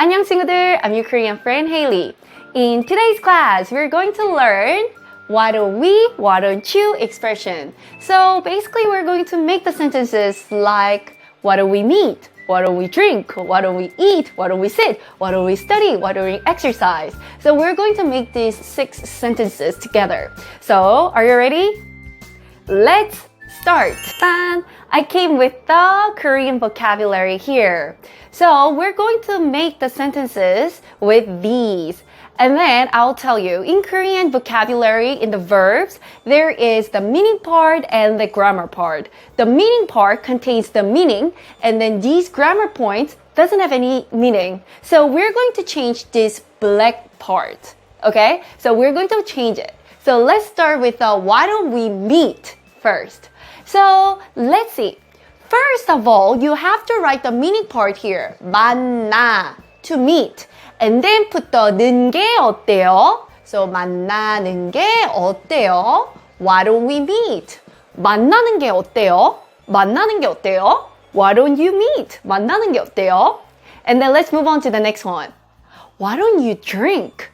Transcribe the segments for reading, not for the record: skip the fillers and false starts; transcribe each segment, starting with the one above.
안녕 친구들, I'm your Korean friend Hailey. In today's class, we're going to learn why don't you expression. So basically we're going to make the sentences like why don't we meet? Why don't we drink? Why don't we eat? Why don't we sit? Why don't we study? Why don't we exercise? So we're going to make these 6 sentences together. So are you ready? Let's start. I came with the Korean vocabulary here. So we're going to make the sentences with these. And then I'll tell you, in Korean vocabulary, in the verbs, there is the meaning part and the grammar part. The meaning part contains the meaning, and then these grammar points doesn't have any meaning. So we're going to change this black part. Okay? So we're going to change it. So let's start with the why don't we meet first. So let's see. First of all, you have to write the meaning part here. 만나, to meet. And then put the 는 게 어때요? So 만나는 게 어때요? Why don't we meet? 만나는 게 어때요? 만나는 게 어때요? Why don't you meet? 만나는 게 어때요? And then let's move on to the next one. Why don't you drink?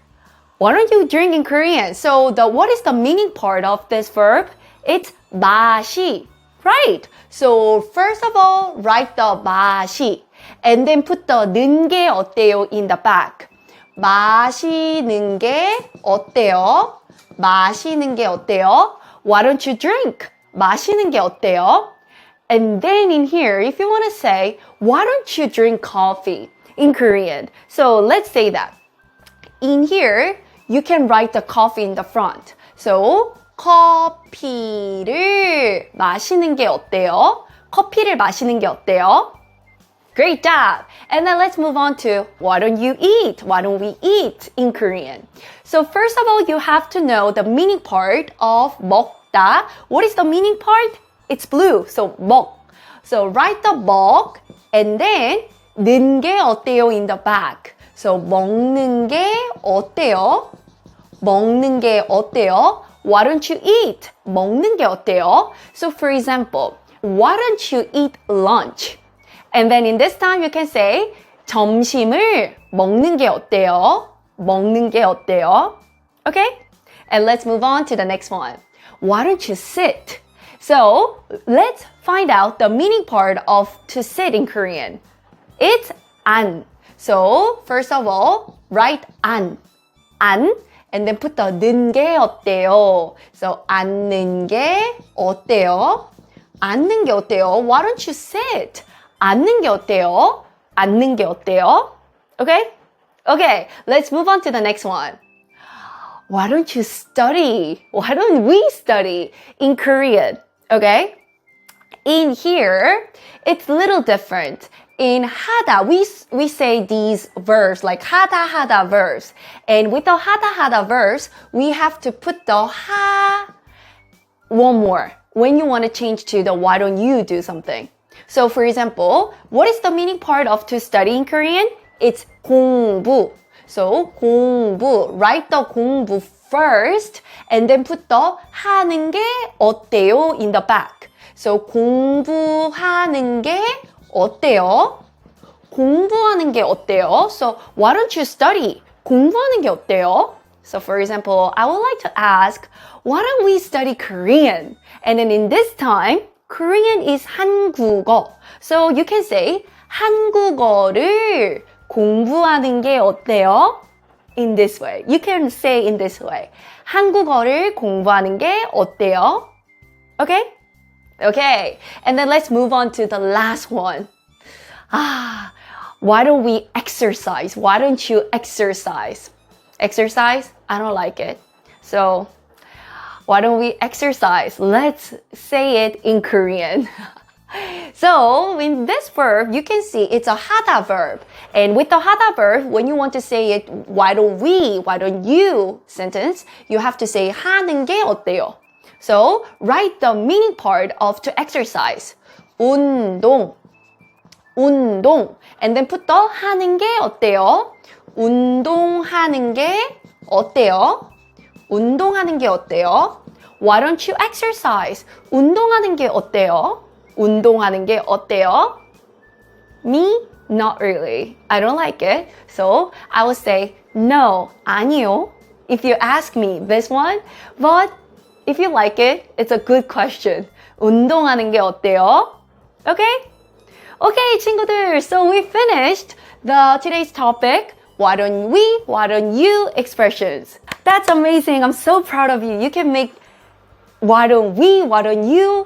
Why don't you drink in Korean? So what is the meaning part of this verb? It's 마시, right? So first of all, write the 마시. And then put the 는 게 어때요 in the back. 마시는 게 어때요? 마시는 게 어때요? Why don't you drink? 마시는 게 어때요? And then in here, if you want to say, why don't you drink coffee in Korean? So let's say that. In here, you can write the coffee in the front. So 커피를 마시는 게 어때요? 커피를 마시는 게 어때요? Great job! And then let's move on to why don't you eat? Why don't we eat in Korean? So first of all, you have to know the meaning part of 먹다. What is the meaning part? It's blue, so 먹. So write the 먹 and then 는 게 어때요 in the back. So 먹는 게 어때요? 먹는 게 어때요? Why don't you eat? 먹는 게 어때요? So for example, why don't you eat lunch? And then in this time you can say 점심을 먹는 게 어때요? 먹는 게 어때요? Okay? And let's move on to the next one. Why don't you sit? So let's find out the meaning part of to sit in Korean. It's 안. So first of all, write 안. 안. And then put the 는 게 어때요? So 앉는 게 어때요? 앉는 게 어때요? Why don't you sit? 앉는 게 어때요? 앉는 게 어때요? Okay? Okay, let's move on to the next one. Why don't you study? Why don't we study in Korean? Okay? In here, it's a little different. In 하다, we say these verbs like 하다 verbs. And with the 하다 verbs, we have to put the 하 one more when you want to change to the why don't you do something. So for example, what is the meaning part of to study in Korean? It's 공부. So 공부, write the 공부 first and then put the 하는 게 어때요 in the back. So 공부하는 게 어때요? 공부하는 게 어때요? So why don't you study? 공부하는 게 어때요? So for example, I would like to ask, why don't we study Korean? And then in this time, Korean is 한국어. So you can say 한국어를 공부하는 게 어때요? In this way. You can say in this way. 한국어를 공부하는 게 어때요? Okay? Okay. And then let's move on to the last one. Why don't we exercise? Why don't you exercise? Exercise? I don't like it. So why don't we exercise? Let's say it in Korean. So in this verb, you can see it's a 하다 verb. And with the 하다 verb, when you want to say it, why don't we, why don't you sentence, you have to say 하는 게 어때요? So write the meaning part of to exercise. 운동. 운동. And then put the 하는 게 어때요? 운동하는 게 어때요? 운동하는 게 어때요? Why don't you exercise? 운동하는 게 어때요? 운동하는 게 어때요? Me? not really. I don't like it. So I would say no, 아니요. If you ask me this one, but if you like it, it's a good question. 운동하는 게 어때요? Okay? Okay, 친구들. So we finished today's topic. Why don't we, why don't you expressions. That's amazing. I'm so proud of you. You can make why don't we, why don't you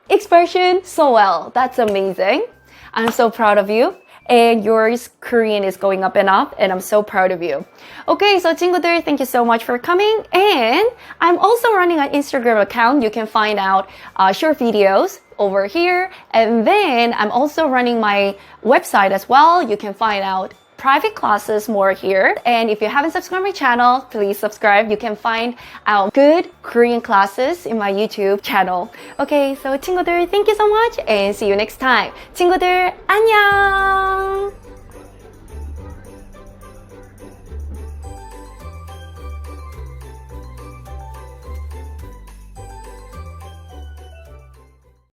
expression so well. That's amazing. I'm so proud of you. And yours Korean is going up, and I'm so proud of you. Okay, so 친구들, thank you so much for coming. And I'm also running an Instagram account. You can find out short videos over here. And then I'm also running my website as well. You can find out private classes more here. And if you haven't subscribed my channel, please subscribe. You can find out good Korean classes in my YouTube channel. Okay, so 친구들, thank you so much and see you next time. 친구들, 안녕!